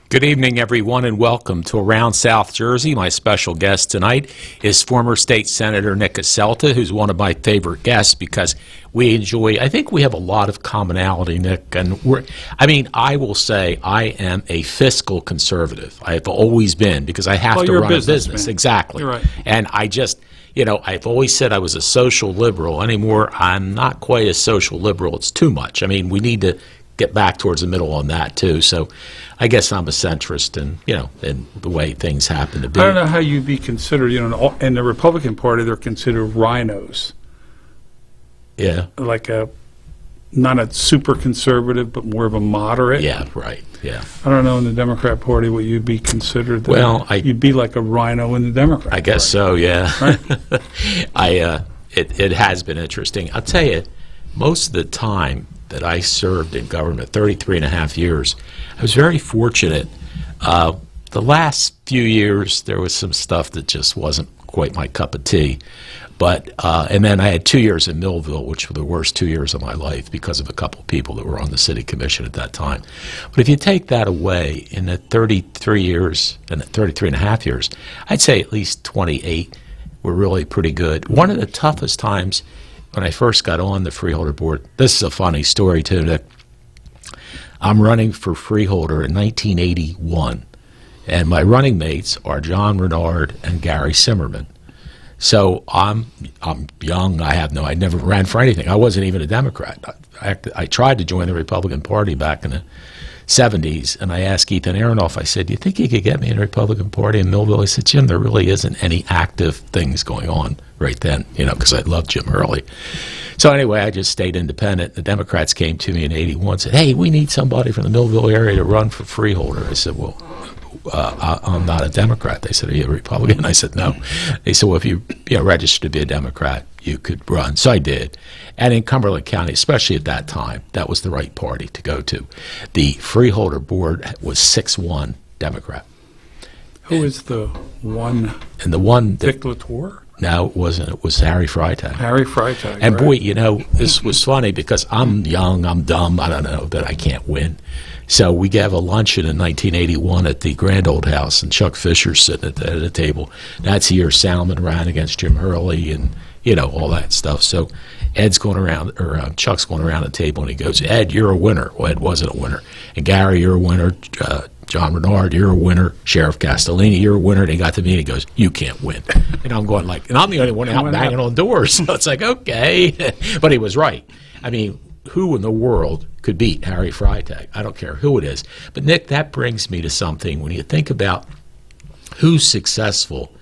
Good evening, everyone, and welcome to Around South Jersey. My special guest tonight is former State Senator Nick Asselta, who's one of my favorite guests because I think we have a lot of commonality, Nick. And I will say I am a fiscal conservative. I have always been because I have to run a business. Exactly. You're right. And I've always said I was a social liberal. Anymore, I'm not quite a social liberal. It's too much. We need to get back towards the middle on that too. So I guess I'm a centrist in the way things happen to be. I don't know how you'd be considered, in the Republican Party, they're considered rhinos. Yeah. Like not a super conservative, but more of a moderate. Yeah, right, yeah. I don't know in the Democrat Party what you'd be considered. Well, you'd be like a rhino in the Democrat Party. I guess so, yeah. Right? It has been interesting. I'll tell you, most of the time that I served in government, 33 and a half years, I was very fortunate. The last few years, there was some stuff that just wasn't quite my cup of tea. But and then I had 2 years in Millville, which were the worst 2 years of my life because of a couple of people that were on the city commission at that time. But if you take that away, in the 33 years and 33 and a half years, I'd say at least 28 were really pretty good. One of the toughest times when I first got on the Freeholder Board, this is a funny story too, Nick. I'm running for Freeholder in 1981, and my running mates are John Renard and Gary Simmerman. So I'm young. I never ran for anything. I wasn't even a Democrat. I tried to join the Republican Party back in the 70s, and I asked Ethan Aronoff, I said, do you think you could get me in the Republican Party in Millville? He said, Jim, there really isn't any active things going on right then, because I loved Jim Hurley. So anyway, I just stayed independent. The Democrats came to me in 81 and said, hey, we need somebody from the Millville area to run for Freeholder. I said, well, I'm not a Democrat. They said, are you a Republican? I said, no. They said, well, if you registered to be a Democrat, you could run. So I did. And in Cumberland County, especially at that time, that was the right party to go to. The Freeholder Board was 6-1 Democrat. Who is the one? And the one Dick Latour? No, it wasn't. It was Harry Freitag. Harry Freitag. And right. boy, this was funny because I'm young, I'm dumb, I don't know, that I can't win. So we gave a luncheon in 1981 at the Grand Old House, and Chuck Fisher's sitting at the table. That's the year Salmon ran against Jim Hurley and, all that stuff. So Ed's going around, or Chuck's going around the table, and he goes, Ed, you're a winner. Well, Ed wasn't a winner. And Gary, you're a winner. John Renard, you're a winner. Sheriff Castellini, you're a winner. And he got to me and he goes, you can't win. And I'm going and I'm the only one out banging on doors. So it's like, okay. But he was right. Who in the world could beat Harry Freitag? I don't care who it is. But, Nick, that brings me to something. When you think about who's successful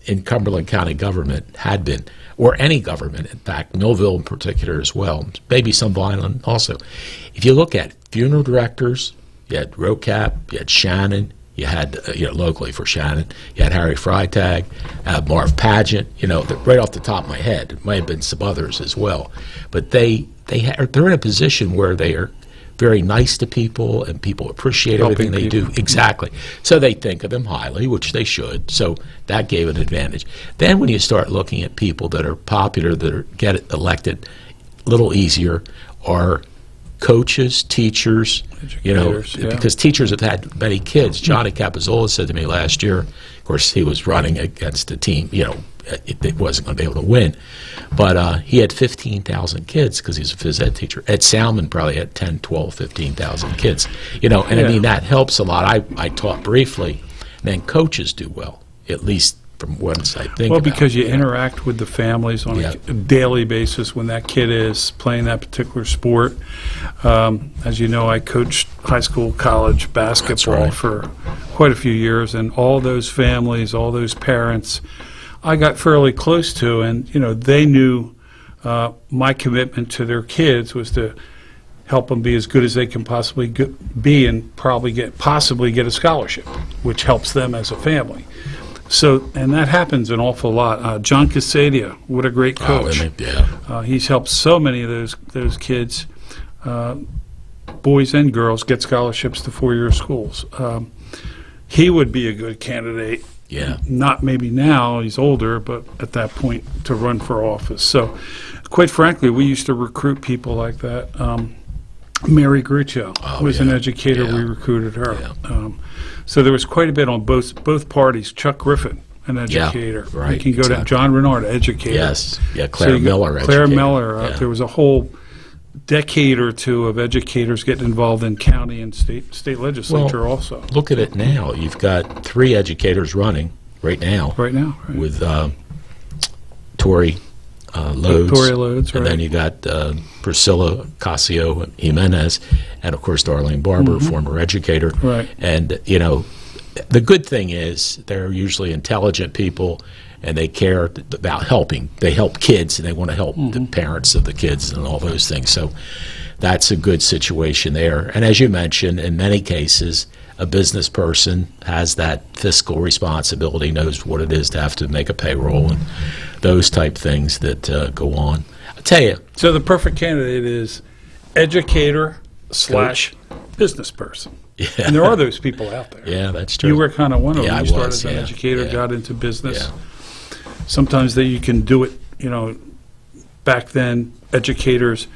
in Cumberland County government had been, or any government, in fact, Millville in particular as well, maybe some Vineland also. If you look at funeral directors, you had Rocap, you had Shannon, you had, locally for Shannon, you had Harry Freitag, Marv Pageant, right off the top of my head. It might have been some others as well. But they're in a position where they are very nice to people and people appreciate everything they do. Exactly. So they think of them highly, which they should. So that gave an advantage. Then when you start looking at people that are popular, that get elected a little easier, are coaches, teachers, because teachers have had many kids. Johnny Capizzola said to me last year, of course, he was running against a team, it wasn't going to be able to win, but he had 15,000 kids because he's a phys ed teacher. Ed Salmon probably had 10, 12, 15,000 kids, that helps a lot. I taught briefly, and then coaches do well, at least from what I think. Well, because you interact with the families on a daily basis when that kid is playing that particular sport. As you know, I coached high school, college basketball for quite a few years, and all those families, all those parents, I got fairly close to, and they knew my commitment to their kids was to help them be as good as they can possibly be, and possibly get a scholarship, which helps them as a family. So, and that happens an awful lot. John Casadia, what a great coach. He's helped so many of those kids, boys and girls, get scholarships to four-year schools. He would be a good candidate. Yeah. Not maybe now, he's older, but at that point to run for office. So, quite frankly, we used to recruit people like that. Mary Gruccio was an yeah. educator. Yeah. We recruited her. Yeah. So there was quite a bit on both parties. Chuck Griffin, an educator. right, You can go to exactly. John Renard, educator. Yes. Yeah, Claire you got Miller. Claire educator. Miller. Yeah. There was a whole decade or two of educators getting involved in county and state legislature also. Look at it now. You've got 3 educators running right now Right now. Right. with Tori Loads. Tori Loads, And right. then you got Priscilla Casio Jimenez, and of course Darlene Barber, former educator. Right. And, you know, the good thing is they're usually intelligent people, and they care about helping. They help kids, and they want to help the parents of the kids and all those things. So that's a good situation there. And as you mentioned, in many cases, a business person has that fiscal responsibility, knows what it is to have to make a payroll and those type things that go on. I'll tell you. So the perfect candidate is educator / business person. Yeah. And there are those people out there. Yeah, that's true. You were kind of one of them. Yeah, I You started was, as an yeah, educator, yeah. got into business. Yeah. Sometimes that you can do it, you know, back then educators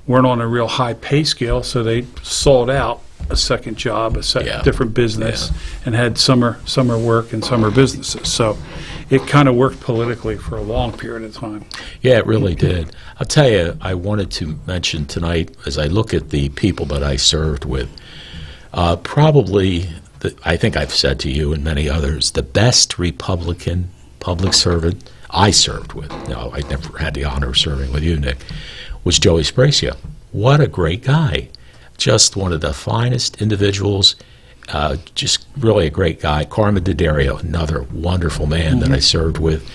weren't on a real high pay scale, so they sought out a second job, Yeah. different business, Yeah. and had summer work and summer businesses. So it kind of worked politically for a long period of time. Yeah, it really did. I'll tell you, I wanted to mention tonight, as I look at the people that I served with, probably, I think I've said to you and many others, the best Republican public servant I served with, no, I never had the honor of serving with you, Nick, was Joey Spracio. What a great guy. Just one of the finest individuals, just really a great guy. Carmen D'Addario, another wonderful man that I served with.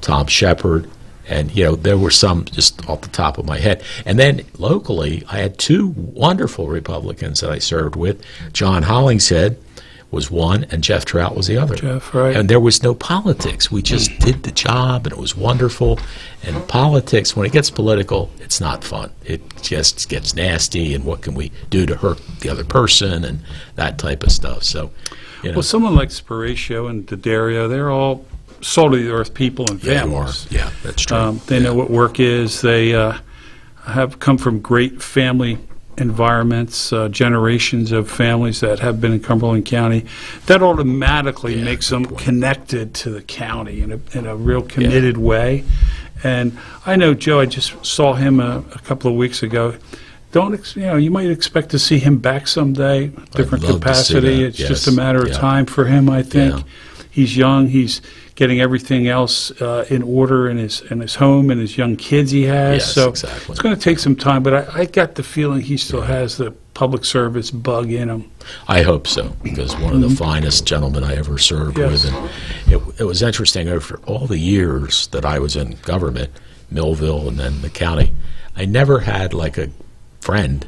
Tom Shepard, and you know there were some just off the top of my head. And then locally, I had 2 wonderful Republicans that I served with. John Hollingshead was one, and Jeff Trout was the other. Jeff, right. And there was no politics. We just did the job, and it was wonderful. And politics, when it gets political, it's not fun. It just gets nasty, and what can we do to hurt the other person, and that type of stuff. So, you know. Well, someone like Sporatio and D'Addario, they're all salt of the earth people and Yeah, you are. families. Yeah, that's true. They know what work is. They have come from great family environments, generations of families that have been in Cumberland County. That automatically Yeah, makes good them point. connected to the county in a real committed way. And I know Joe, I just saw him a couple of weeks ago. You might expect to see him back someday, different love to see capacity. that, It's yes. just a matter of Yeah. time for him, I think. Yeah. He's young. He's getting everything else in order in his home and his young kids he has. Yes, so exactly. it's going to take some time, but I got the feeling he still has the public service bug in him. I hope so, because one of the finest gentlemen I ever served Yes. with. And it was interesting, over all the years that I was in government, Millville and then the county, I never had like a friend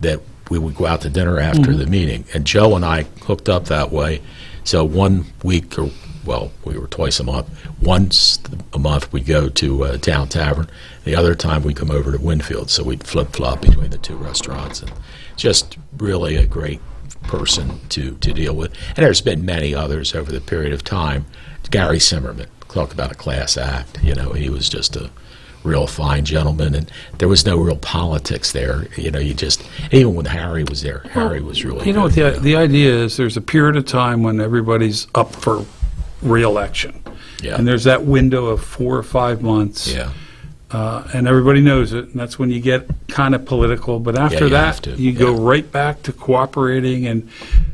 that we would go out to dinner after the meeting. And Joe and I hooked up that way. So one week, or well, we were twice a month. Once a month we'd go to Town Tavern. The other time we'd come over to Winfield. So we'd flip-flop between the 2 restaurants. And just really a great person to deal with. And there's been many others over the period of time. Gary Zimmerman, talk about a class act. You know, he was just a real fine gentleman, and there was no real politics there. You know, you just, even when Harry was there, Harry was really You know, good. the idea is there's a period of time when everybody's up for re-election. Yeah. And there's that window of 4 or 5 months. Yeah. And everybody knows it, and that's when you get kind of political. But after you have that, to, you go yeah. right back to cooperating and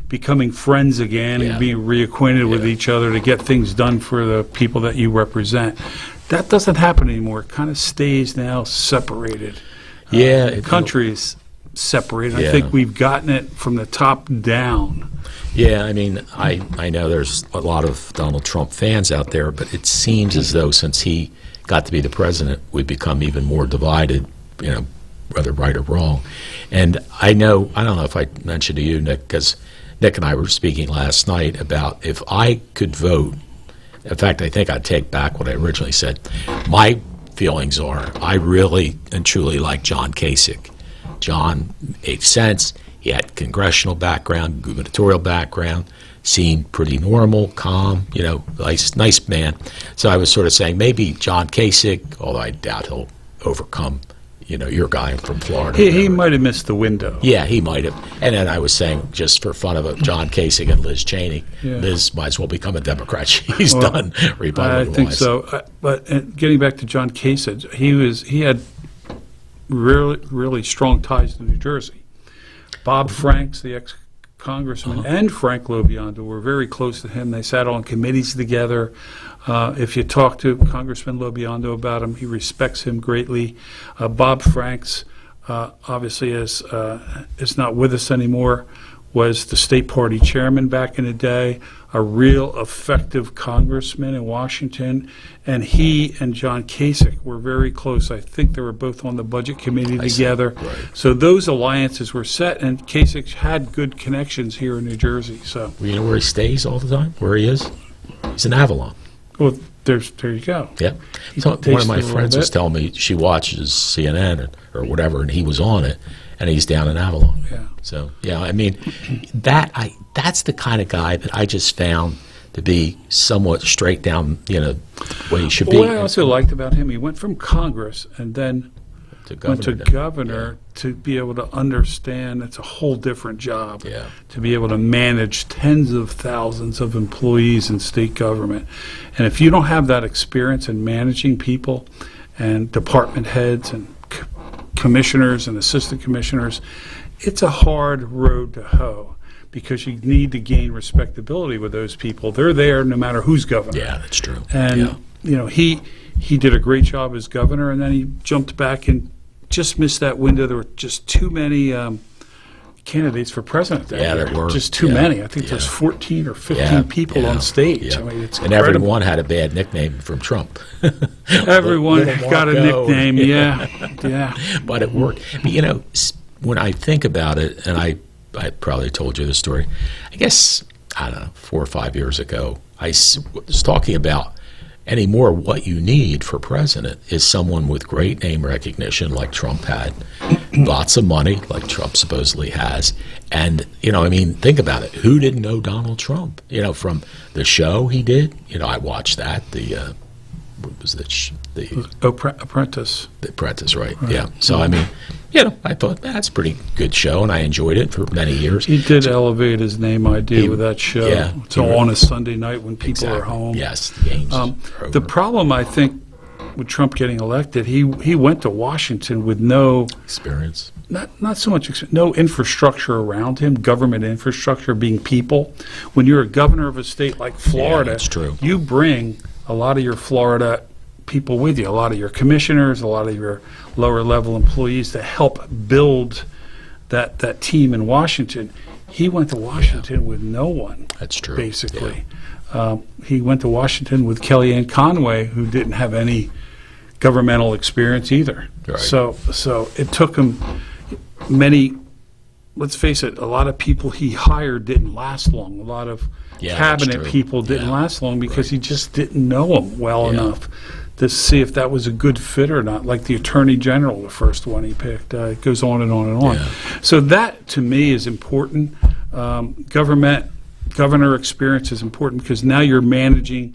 becoming friends again Yeah. and being reacquainted with Yeah. each other to get things done for the people that you represent. That doesn't happen anymore. It kind of stays now separated. Yeah, The country is separated. Yeah. I think we've gotten it from the top down. Yeah, I mean, I know there's a lot of Donald Trump fans out there, but it seems as though since he got to be the president, we've become even more divided, you know, whether right or wrong. And I don't know if I mentioned to you, Nick, because Nick and I were speaking last night about if I could vote. In fact, I think I'd take back what I originally said. My feelings are I really and truly like John Kasich. John made sense. He had congressional background, gubernatorial background, seemed pretty normal, calm, you know, nice man. So I was sort of saying maybe John Kasich, although I doubt he'll overcome, your guy from Florida. He might have missed the window. Yeah, he might have. And then I was saying, just for fun of it, John Kasich and Liz Cheney. Yeah. Liz might as well become a Democrat. She's done Republican-wise. I think so. But getting back to John Kasich, he had really strong ties to New Jersey. Bob Franks, the ex-congressman, and Frank Lobiando were very close to him. They sat on committees together. If you talk to Congressman Lobiando about him, he respects him greatly. Bob Franks, obviously, is not with us anymore, was the state party chairman back in the day, a real effective congressman in Washington, and he and John Kasich were very close. I think they were both on the budget committee together. Right. So those alliances were set, and Kasich had good connections here in New Jersey. So, You know where he stays all the time? Where he is? He's in Avalon. well, there you go. Yeah. So one of my friends was telling me she watches CNN or whatever, and he was on it, and he's down in Avalon. Yeah. So yeah, I mean, that's the kind of guy that I just found to be somewhat straight down, the way he should be. What I also liked about him, he went from Congress and then went to governor to be able to understand it's a whole different job. Yeah. To be able to manage tens of thousands of employees in state government. And if you don't have that experience in managing people and department heads and commissioners and assistant commissioners, it's a hard road to hoe because you need to gain respectability with those people. They're there no matter who's governor. Yeah, that's true. And, he did a great job as governor, and then he jumped back and just missed that window. There were just too many candidates for president that year. There were. Just too many. I think there's 14 or 15 people on stage. Yeah. I mean, it's and incredible. everyone had a bad nickname from Trump. Everyone Little got a Marco. nickname, yeah. But it worked. But, when I think about it, and I probably told you this story, I guess, I don't know, 4 or 5 years ago, I was talking about anymore what you need for president is someone with great name recognition like Trump had, lots of money like Trump supposedly has, and, think about it. Who didn't know Donald Trump? From the show he did, I watched that, what was it? Apprentice. The Apprentice, right? Yeah. So, I thought that's a pretty good show, and I enjoyed it for many years. He did elevate his name idea with that show. Yeah. It's on a Sunday night when people Exactly. are home. Yes, the games are The over. problem, I think, with Trump getting elected, he went to Washington with no, experience. not so much, no infrastructure around him, government infrastructure being people. When you're a governor of a state like Florida, that's true. you bring a lot of your Florida people with you, a lot of your commissioners, a lot of your lower level employees to help build that team in Washington. He went to Washington with no one. That's true. Basically. He went to Washington with Kellyanne Conway, who didn't have any governmental experience either. Right. So it took him many, let's face it, a lot of people he hired didn't last long. A lot of cabinet people didn't last long because he just didn't know them well enough to see if that was a good fit or not, like the Attorney General, the first one he picked. It goes on and on and on. Yeah. So that, to me, is important. Governor experience is important because now you're managing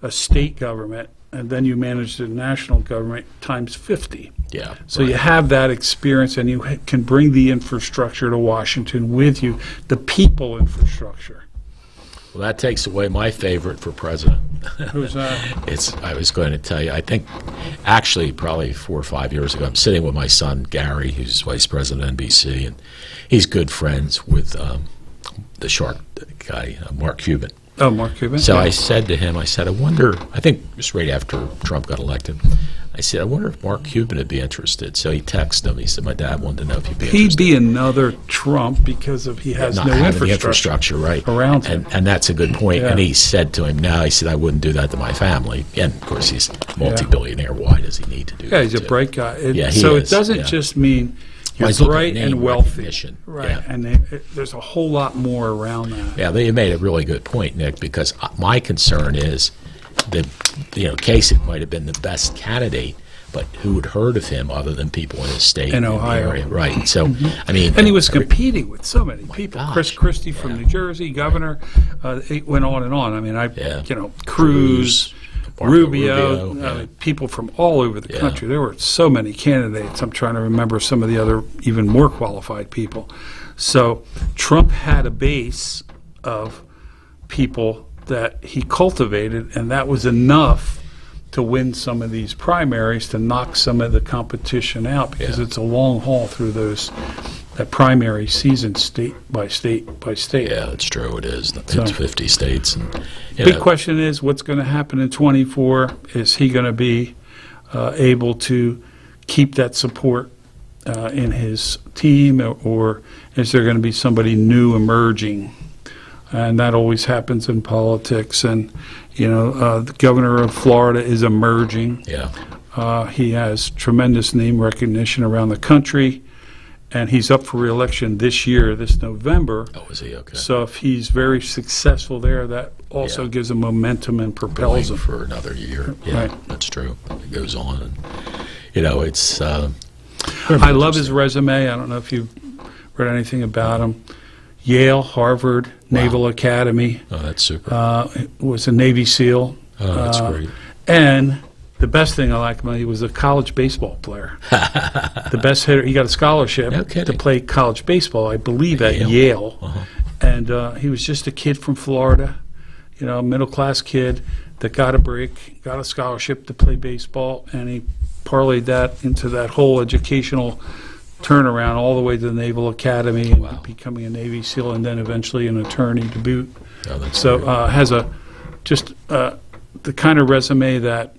a state government, and then you manage the national government times 50. Yeah. So you have that experience, and you can bring the infrastructure to Washington with you, the people infrastructure. Well, that takes away my favorite for president. Who's that? I was going to tell you, I think actually probably 4 or 5 years ago, I'm sitting with my son, Gary, who's vice president of NBC, and he's good friends with the shark guy, Mark Cuban. Oh, Mark Cuban. So I said to him, I wonder, I think just right after Trump got elected, I said, I wonder if Mark Cuban would be interested. So he texted him. He said, my dad wanted to know if you'd be interested. He'd be another Trump because he has Not no having the infrastructure right around him. and that's a good point. Yeah. And he said to him, no, he said, I wouldn't do that to my family. And of course he's multi-billionaire. Why does he need to do that? Yeah, he's a too? bright guy. He so is, it doesn't just mean you're he's looking at bright name and wealthy. recognition. Right, Yeah. and there's a whole lot more around that. Yeah, they made a really good point, Nick, because my concern is that, Kasich might have been the best candidate, but who had heard of him other than people in his state In and Ohio. the area, right? So, I mean, And he was competing with so many people. gosh. Chris Christie from New Jersey, governor. It went on and on. I mean, Yeah. Cruz, Rubio, people from all over the country. There were so many candidates. I'm trying to remember some of the other even more qualified people. So Trump had a base of people that he cultivated, and that was enough to win some of these primaries, to knock some of the competition out, because it's a long haul through that primary season, state by state by state. Yeah, that's true. It is. It's 50 states. And, big question is, what's going to happen in 24? Is he going to be able to keep that support in his team, or is there going to be somebody new emerging? And that always happens in politics. And, the governor of Florida is emerging. Yeah. He has tremendous name recognition around the country, and he's up for re-election this year, this November. Oh, is he? Okay. So if he's very successful there, that also gives him momentum and propels him for another year. Yeah, right. That's true. It goes on. And, it's... I love his resume. I don't know if you've read anything about him. Yale, Harvard, Naval Academy. Oh, that's super. Was a Navy SEAL. Oh, that's great. And the best thing I like about him, he was a college baseball player. The best hitter. He got a scholarship to play college baseball, I believe, at Yale. Uh-huh. And he was just a kid from Florida, a middle-class kid that got a break, got a scholarship to play baseball, and he parlayed that into that whole educational turnaround all the way to the Naval Academy and becoming a Navy SEAL, and then eventually an attorney to boot. Oh, has the kind of resume that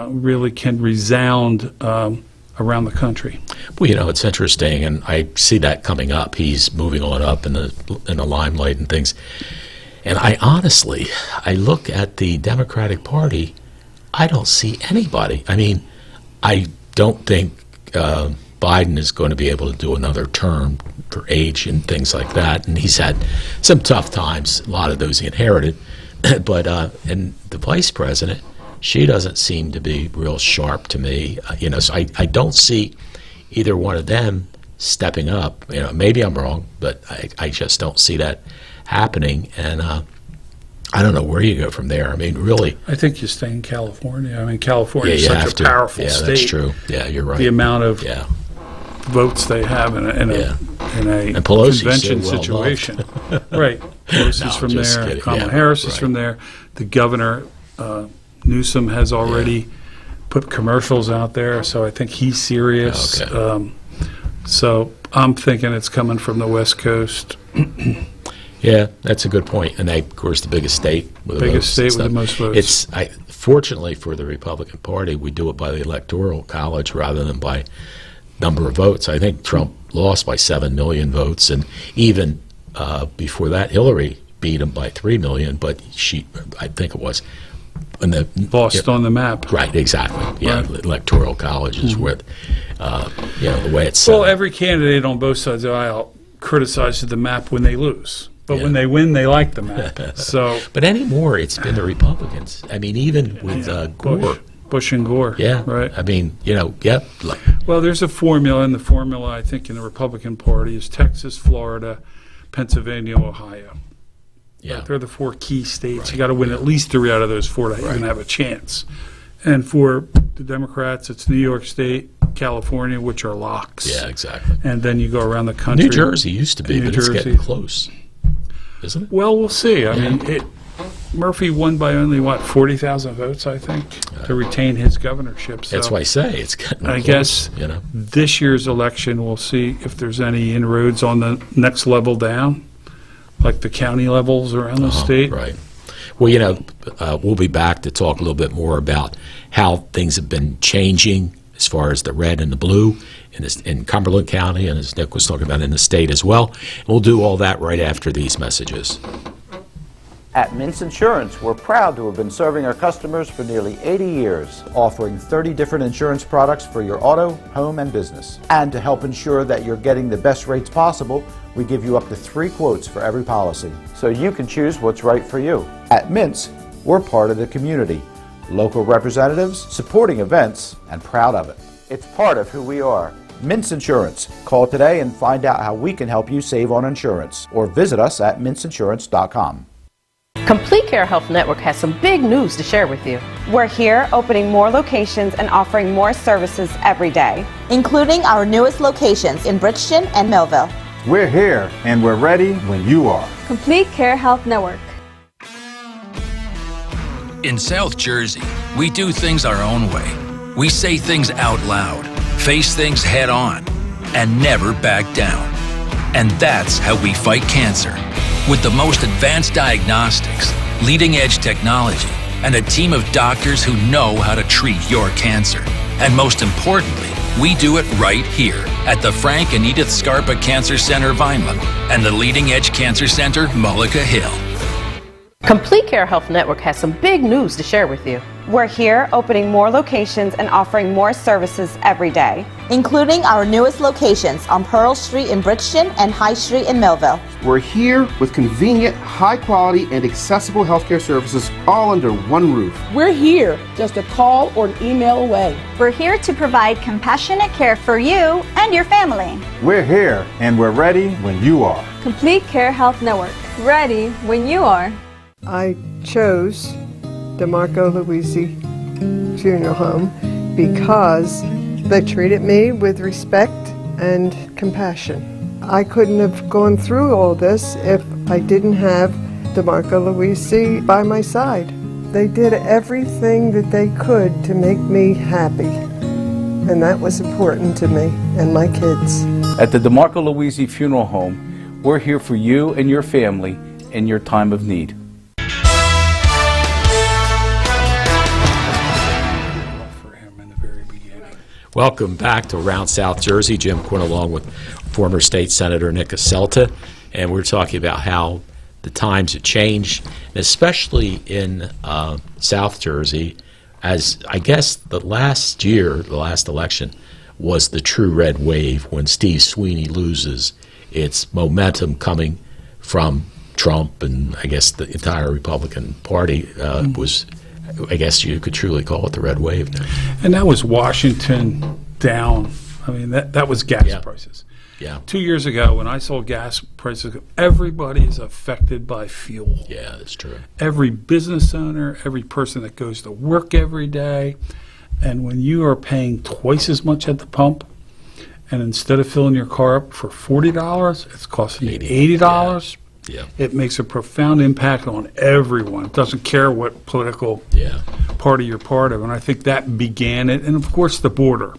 really can resound around the country. Well, it's interesting, and I see that coming up. He's moving on up in the limelight and things. And I look at the Democratic Party, I don't see anybody. I mean, I don't think Biden is going to be able to do another term for age and things like that. And he's had some tough times, a lot of those he inherited. But and the vice president, she doesn't seem to be real sharp to me. So I don't see either one of them stepping up. Maybe I'm wrong, but I just don't see that happening. And I don't know where you go from there. I mean, really. I think you stay in California. I mean, California is such a powerful state. Yeah, that's true. Yeah, you're right. The amount of votes they have in a convention situation. Right. Pelosi's from there. Kamala Harris is from there. The governor, Newsom, has already put commercials out there, so I think he's serious. Okay. So I'm thinking it's coming from the West Coast. Yeah, that's a good point. And of course, the biggest state with the most votes. Fortunately for the Republican Party, we do it by the Electoral College rather than by number of votes. I think Trump lost by 7 million votes, and even before that, Hillary beat him by 3 million. But I think it was, lost on the map. Right, exactly. Yeah, right. The Electoral College is where, the way it's set. Well, every candidate on both sides of the aisle criticizes the map when they lose. But when they win, they like the map. But anymore, it's been the Republicans. I mean, even with Gore. Bush and Gore. Yeah. Right. I mean, Well, there's a formula, and the formula, I think, in the Republican Party is Texas, Florida, Pennsylvania, Ohio. Yeah. They're the 4 key states. Right. You got to win at least 3 out of those 4 to even have a chance. And for the Democrats, it's New York State, California, which are locks. Yeah, exactly. And then you go around the country. New Jersey used to be, but it's getting close. Isn't it? Well, we'll see. I mean, Murphy won by only, 40,000 votes, I think, to retain his governorship. So that's why I say it's getting close. I guess this year's election, we'll see if there's any inroads on the next level down, like the county levels around the state. Right. Well, we'll be back to talk a little bit more about how things have been changing as far as the red and the blue in Cumberland County, and as Nick was talking about in the state as well. And we'll do all that right after these messages. At Mintz Insurance, we're proud to have been serving our customers for nearly 80 years, offering 30 different insurance products for your auto, home, and business. And to help ensure that you're getting the best rates possible, we give you up to 3 quotes for every policy, so you can choose what's right for you. At Mintz, we're part of the community, local representatives, supporting events, and proud of it. It's part of who we are. Mintz Insurance. Call today and find out how we can help you save on insurance, or visit us at mintzinsurance.com. Complete Care Health Network has some big news to share with you. We're here opening more locations and offering more services every day, including our newest locations in Bridgeton and Millville. We're here and we're ready when you are. Complete Care Health Network. In South Jersey, we do things our own way. We say things out loud, face things head on, and never back down. And that's how we fight cancer. With the most advanced diagnostics, leading-edge technology, and a team of doctors who know how to treat your cancer. And most importantly, we do it right here at the Frank and Edith Scarpa Cancer Center, Vineland, and the Leading Edge Cancer Center, Mullica Hill. Complete Care Health Network has some big news to share with you. We're here opening more locations and offering more services every day, including our newest locations on Pearl Street in Bridgeton and High Street in Millville. We're here with convenient, high-quality, and accessible healthcare services all under one roof. We're here just a call or an email away. We're here to provide compassionate care for you and your family. We're here and we're ready when you are. Complete Care Health Network. Ready when you are. I chose DeMarco Luisi Funeral Home because they treated me with respect and compassion. I couldn't have gone through all this if I didn't have DeMarco Luisi by my side. They did everything that they could to make me happy, and that was important to me and my kids. At the DeMarco Luisi Funeral Home, we're here for you and your family in your time of need. Welcome back to Around South Jersey. Jim Quinn along with former State Senator Nick Asselta, and we're talking about how the times have changed, especially in South Jersey, as I guess the last election was the true red wave when Steve Sweeney loses. Its momentum coming from Trump and I guess the entire Republican Party was, I guess you could truly call it the red wave now. And that was Washington down. I mean, that was gas prices. Yeah. 2 years ago, when I saw gas prices, everybody is affected by fuel. Yeah, that's true. Every business owner, every person that goes to work every day. And when you are paying twice as much at the pump, and instead of filling your car up for $40, it's costing you $80. Yeah. It makes a profound impact on everyone. It doesn't care what political party you're part of. And I think that began it. And, of course, the border.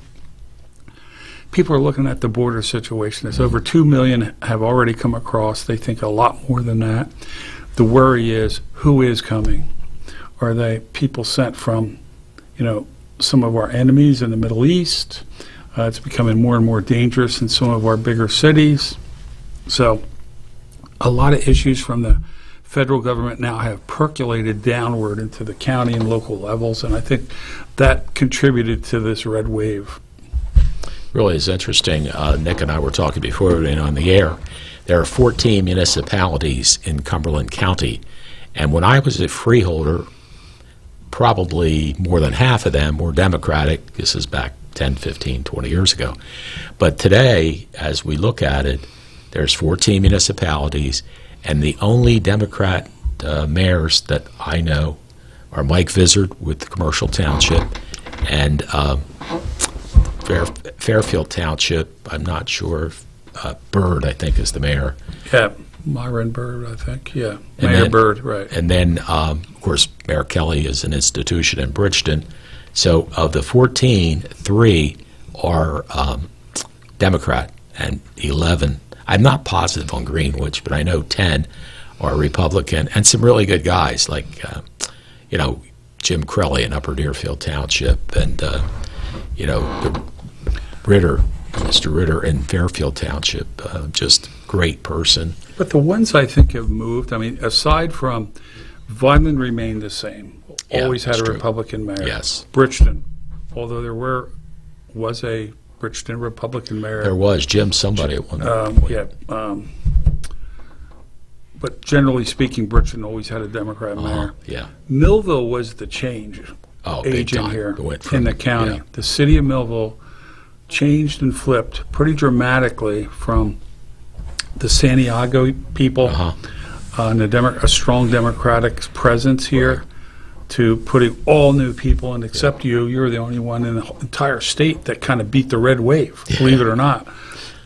People are looking at the border situation. There's over 2 million have already come across. They think a lot more than that. The worry is, who is coming? Are they people sent from, some of our enemies in the Middle East? It's becoming more and more dangerous in some of our bigger cities. So a lot of issues from the federal government now have percolated downward into the county and local levels, and I think that contributed to this red wave. Really is interesting. Nick and I were talking before we went on the air. There are 14 municipalities in Cumberland County, and when I was a freeholder, probably more than half of them were Democratic. This is back 10, 15, 20 years ago. But today, as we look at it, there's 14 municipalities, and the only Democrat mayors that I know are Mike Vizard with the Commercial Township and Fairfield Township. I'm not sure if Byrd, I think, is the mayor. Yeah, Myron Byrd, I think. Yeah, Mayor Byrd, right. And then, of course, Mayor Kelly is an institution in Bridgeton. So of the 14, 3 are Democrat and 11. I'm not positive on Greenwich, but I know 10 are Republican, and some really good guys like, Jim Crelly in Upper Deerfield Township, and Mr. Ritter in Fairfield Township, just great person. But the ones I think have moved, I mean, aside from Vineland remained the same, always had a Republican mayor. Yes. Bridgeton, although there was a Bridgeton Republican mayor. There was Jim somebody at one point. But generally speaking, Bridgeton always had a Democrat mayor. Yeah. Millville was the change agent here in the county. Yeah. The city of Millville changed and flipped pretty dramatically from the Santiago people and a strong Democratic presence here, to putting all new people in except you. You're the only one in the entire state that kind of beat the red wave, believe it or not.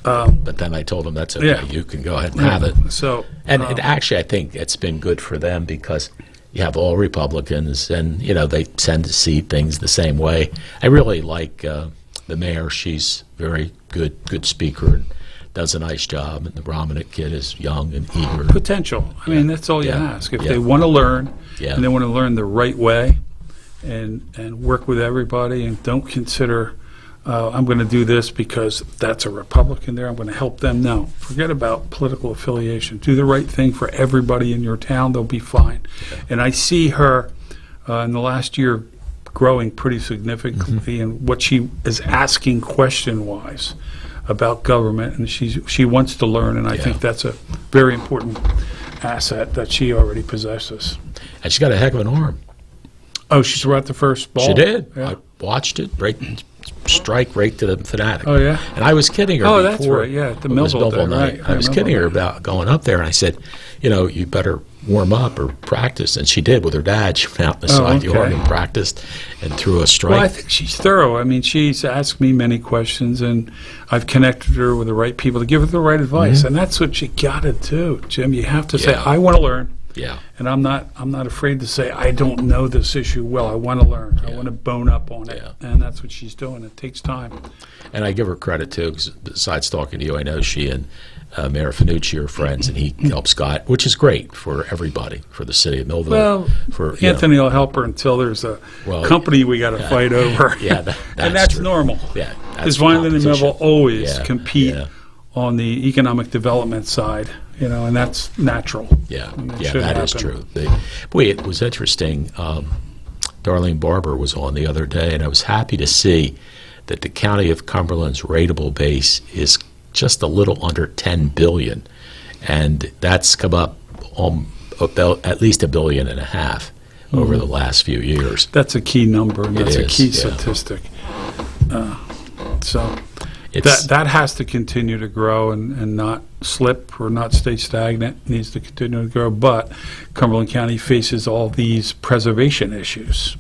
But then I told them that's okay. You can go ahead and have it. So, and actually, I think it's been good for them because you have all Republicans, and they tend to see things the same way. I really like the mayor. She's very good speaker and does a nice job. And the Romanick kid is young and eager. Potential. I mean, that's all you ask. If they want to learn, and they want to learn the right way, and work with everybody, and don't consider, I'm going to do this because that's a Republican there, I'm going to help them. No, forget about political affiliation. Do the right thing for everybody in your town, they'll be fine. And I see her in the last year growing pretty significantly in what she is asking question-wise about government, and she wants to learn, and I think that's a very important asset that she already possesses. And she's got a heck of an arm. Oh, she threw out the first ball? She did. Yeah. I watched it, strike right to the fanatic. Oh, yeah? And I was kidding her before. That's right, yeah, at the Millville night. I was kidding her about going up there, and I said, you better warm up or practice. And she did with her dad. She went out in the side yard and practiced and threw a strike. Well, I think she's thorough. I mean, she's asked me many questions, and I've connected her with the right people to give her the right advice. And that's what you got to do, Jim. You have to say, I want to learn. Yeah. And I'm not afraid to say, I don't know this issue well. I want to learn. I want to bone up on it. And that's what she's doing. It takes time. And I give her credit, too, because besides talking to you, I know she and Mayor Finucci are friends, and he helps Scott, which is great for everybody, for the city of Millville. Well, Anthony will help her until there's a company we got to fight over. And that's normal. Yeah, because Vineland and Millville always compete on the economic development side. And that's natural. Yeah, that is true. Boy, it was interesting. Darlene Barber was on the other day, and I was happy to see that the County of Cumberland's rateable base is just a little under $10 billion, and that's come up about at least $1.5 billion over the last few years. That's a key number, and that's a key statistic. So that has to continue to grow and not slip or not stay stagnant. It needs to continue to grow. But Cumberland County faces all these preservation issues.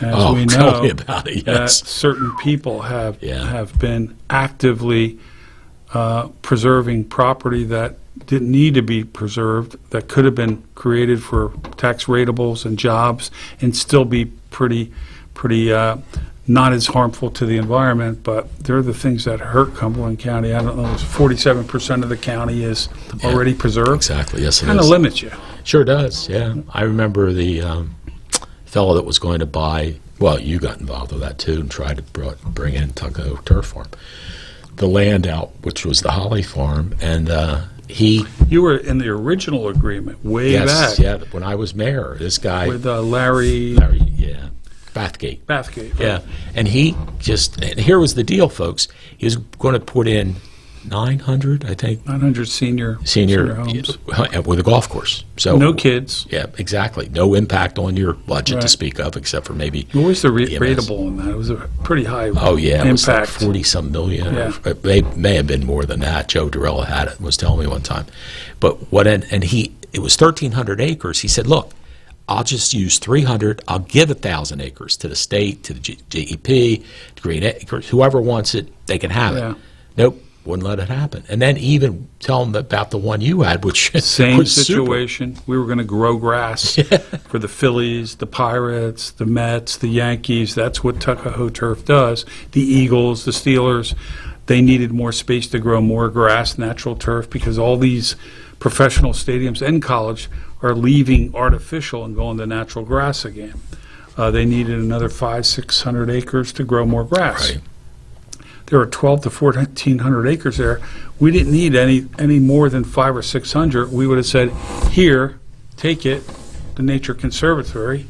As we know, tell me about it, that certain people have been actively preserving property that didn't need to be preserved, that could have been created for tax ratables and jobs and still be pretty not as harmful to the environment, but they're the things that hurt Cumberland County. I don't know, 47% of the county is already preserved. Exactly, yes it is. Kind of limits you. Sure does, yeah. I remember the fellow that was going to buy, well, you got involved with that too and tried to bring in Tuckahoe Turf Farm, the land out, which was the Holly Farm, and you were in the original agreement way back. Yes, when I was mayor. This guy with Larry, Bathgate. Right. Yeah, and and here was the deal, folks. He was going to put in 900, I think. 900 senior homes with a golf course. So no kids. Yeah, exactly. No impact on your budget to speak of, except for maybe. What was the rateable on that? It was a pretty high. Oh yeah, impact. It was like 40-some million. Yeah. It may have been more than that. Joe Durrell had it and was telling me one time. But it was 1,300 acres. He said, "Look, I'll just use 300. I'll give 1,000 acres to the state, to the GEP, to Green Acres. Whoever wants it, they can have it." Nope, wouldn't let it happen. And then even tell them about the one you had, which same was situation. Super. We were going to grow grass for the Phillies, the Pirates, the Mets, the Yankees. That's what Tuckahoe Turf does. The Eagles, the Steelers. They needed more space to grow more grass, natural turf, because all these professional stadiums and college are leaving artificial and going to natural grass again. They needed another 500-600 acres to grow more grass. Right. There were 1,200 to 1,400 acres there. We didn't need any more than 500 or 600. We would have said, "Here, take it, the Nature Conservatory.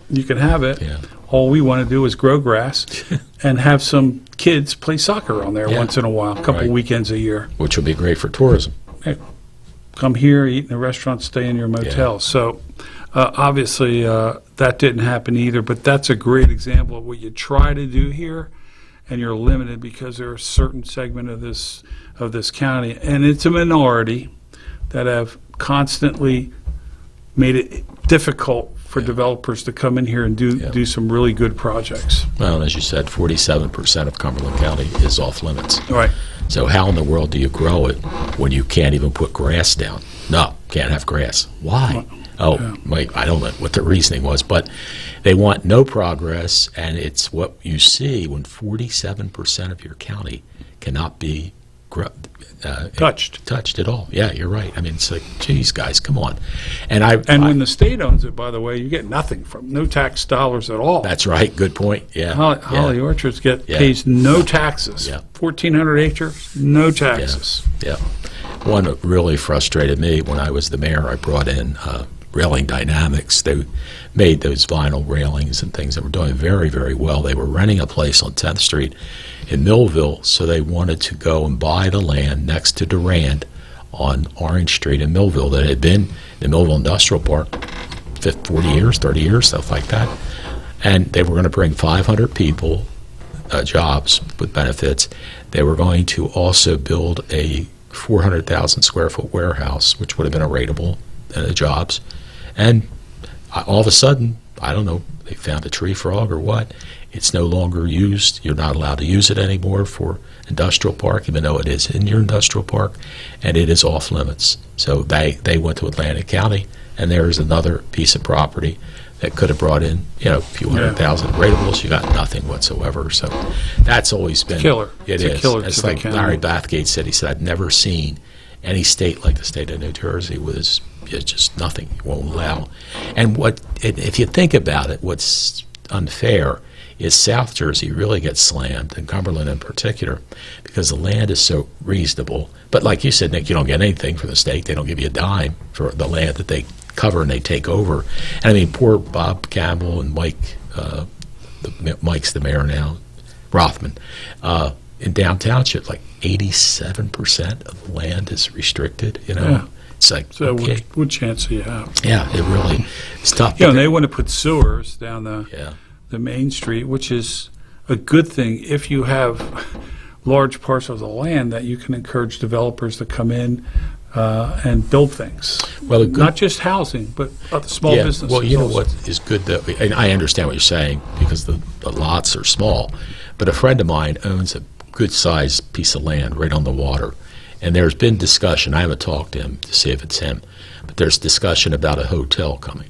You can have it." Yeah. All we want to do is grow grass and have some kids play soccer on there once in a while, a couple weekends a year. Which would be great for tourism. Hey, come here, eat in a restaurant, stay in your motel. So obviously that didn't happen either, but that's a great example of what you try to do here, and you're limited because there are a certain segment of this county, and it's a minority, that have constantly made it difficult for developers to come in here and do some really good projects. Well, as you said, 47% of Cumberland County is off limits. Right. So how in the world do you grow it when you can't even put grass down? No, can't have grass. Why? Mike, I don't know what the reasoning was, but they want no progress, and it's what you see when 47% of your county cannot be touched at all. Yeah, you're right. I mean, it's like, geez, guys, come on. And when the state owns it, by the way, you get nothing from no tax dollars at all. That's right. Good point. Yeah. Holly Orchards pays no taxes. Yeah. 1,400 acres, no taxes. Yeah. One that really frustrated me when I was the mayor, I brought in Railing Dynamics. They made those vinyl railings and things that were doing very, very well. They were renting a place on 10th Street in Millville, so they wanted to go and buy the land next to Durand on Orange Street in Millville that had been the Millville Industrial Park 40 years, 30 years, stuff like that. And they were going to bring 500 people, jobs with benefits. They were going to also build a 400,000 square foot warehouse, which would have been a rateable jobs. And all of a sudden, I don't know, they found a tree frog or what. It's no longer used. You're not allowed to use it anymore for industrial park, even though it is in your industrial park, and it is off limits. So they went to Atlantic County, and there's another piece of property that could have brought in, a few hundred thousand ratables. You got nothing whatsoever. So that's always been killer. It's a killer. It's like Larry Bathgate said. He said, "I've never seen any state like the state of New Jersey with just nothing won't allow." And if you think about it, what's unfair is South Jersey really gets slammed, and Cumberland in particular, because the land is so reasonable. But like you said, Nick, you don't get anything from the state. They don't give you a dime for the land that they cover and they take over. And I mean, poor Bob Campbell and Mike, Mike's the mayor now, Rothman, in downtownship, like 87% of the land is restricted, Yeah. It's like, so okay. what chance do you have? Yeah, it really is tough. And they want to put sewers down the main street, which is a good thing if you have large parcels of land that you can encourage developers to come in and build things. Well, not just housing, but other small businesses. Well, you know what is good, and I understand what you're saying, because the lots are small, but a friend of mine owns a good-sized piece of land right on the water, and there's been discussion, I haven't talked to him to see if it's him, but there's discussion about a hotel coming,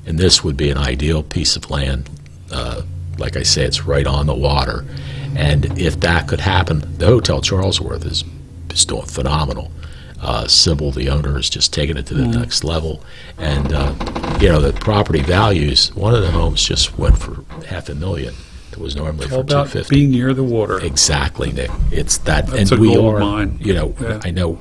and this would be an ideal piece of land. Like I say, it's right on the water, and if that could happen, the Hotel Charlesworth is doing phenomenal. Sybil, the owner, is just taking it to the next level, and the property values. One of the homes just went for $500,000. It was normally for $250,000. Being near the water. Exactly, Nick. It's that, That's and a we gold are. mine. I know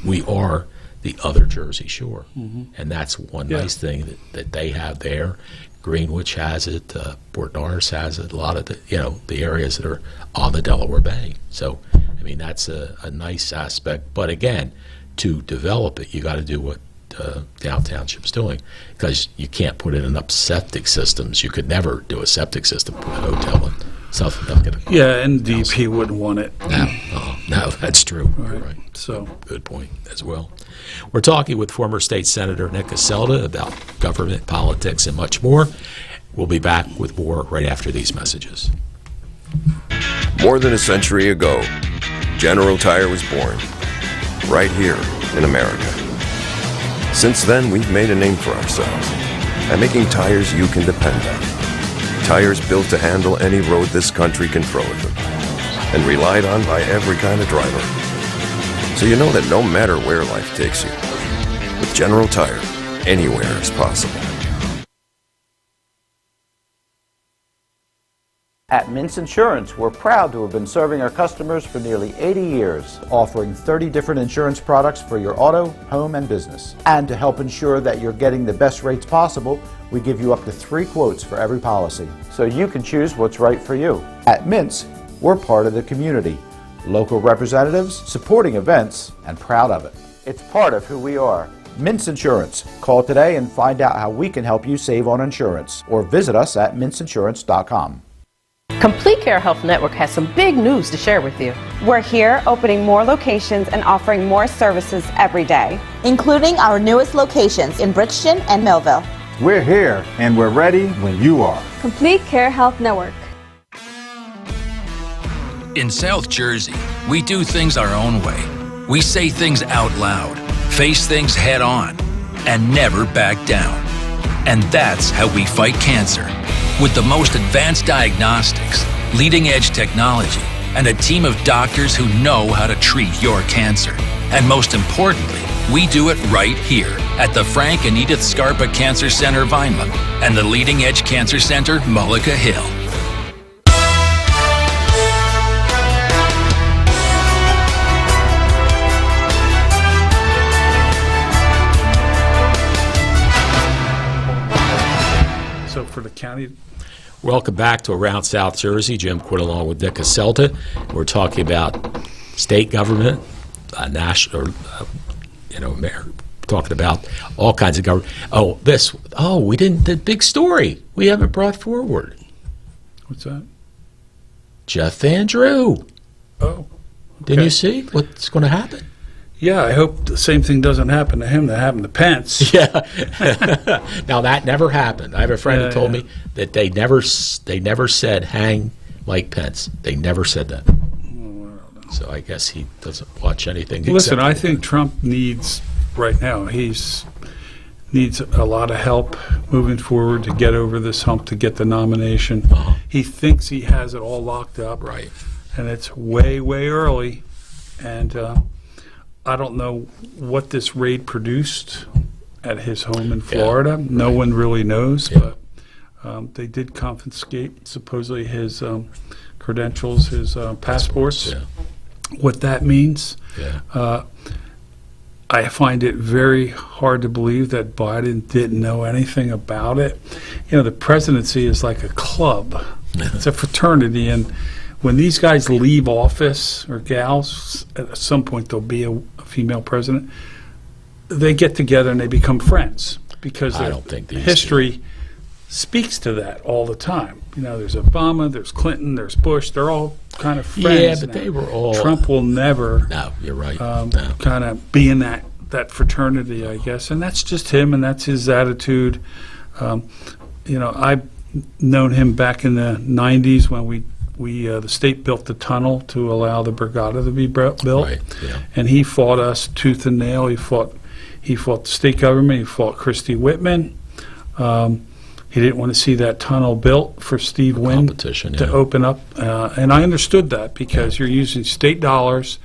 we are the other Jersey Shore, and that's one nice thing that they have there. Greenwich has it, Port Norris has it, a lot of the areas that are on the Delaware Bay. So, I mean, that's a nice aspect. But again, to develop it, you got to do what Downtownship's doing, because you can't put in enough septic systems. You could never do a septic system for a hotel and stuff. And DP wouldn't want it. No, that's true. Right. So good point as well. We're talking with former State Senator Nick Asselta about government, politics, and much more. We'll be back with more right after these messages. More than a century ago, General Tire was born, right here in America. Since then, we've made a name for ourselves by making tires you can depend on. Tires built to handle any road this country can throw at them, and relied on by every kind of driver. So you know that no matter where life takes you, with General Tire, anywhere is possible. At Mintz Insurance, we're proud to have been serving our customers for nearly 80 years, offering 30 different insurance products for your auto, home, and business. And to help ensure that you're getting the best rates possible, we give you up to 3 quotes for every policy, so you can choose what's right for you. At Mintz, we're part of the community, local representatives, supporting events, and proud of it. It's part of who we are. Mintz Insurance. Call today and find out how we can help you save on insurance, or visit us at mintzinsurance.com. Complete Care Health Network has some big news to share with you. We're here opening more locations and offering more services every day, including our newest locations in Bridgeton and Millville. We're here and we're ready when you are. Complete Care Health Network. In South Jersey, we do things our own way. We say things out loud, face things head on, and never back down. And that's how we fight cancer. With the most advanced diagnostics, leading-edge technology, and a team of doctors who know how to treat your cancer. And most importantly, we do it right here at the Frank and Edith Scarpa Cancer Center, Vineland, and the Leading Edge Cancer Center, Mullica Hill. So for the county. Welcome back to Around South Jersey. Jim Quinn along with Nick Asselta. We're talking about state government, national, talking about all kinds of government. We didn't, the big story we haven't brought forward. What's that? Jeff Van Drew. Oh. Okay. Didn't you see what's going to happen? Yeah, I hope the same thing doesn't happen to him that happened to Pence. Yeah. Now, that never happened. I have a friend who told me that they never said hang Mike Pence. They never said that. So I guess he doesn't watch anything. Listen, I think Trump needs, right now, needs a lot of help moving forward to get over this hump, to get the nomination. He thinks he has it all locked up. Right. And it's way, way early. And I don't know what this raid produced at his home in Florida. No one really knows, but they did confiscate supposedly his credentials, his passports. What that means, I find it very hard to believe that Biden didn't know anything about it. You know, the presidency is like a club. It's a fraternity, and when these guys leave office, or gals, at some point there'll be a female president, they get together and they become friends, because I don't think history speaks to that all the time. You know, there's Obama, there's Clinton, there's Bush. They're all kind of friends. Yeah, but now. they were all... Trump will never... No, you're right. Kind of be in that fraternity, I guess. And that's just him, and that's his attitude. I've known him back in the 90s when the state built the tunnel to allow the Brigada to be built. Right, And he fought us tooth and nail. He fought the state government. He fought Christie Whitman. He didn't want to see that tunnel built for Steve Wynn to open up. And I understood that, because you're using state dollars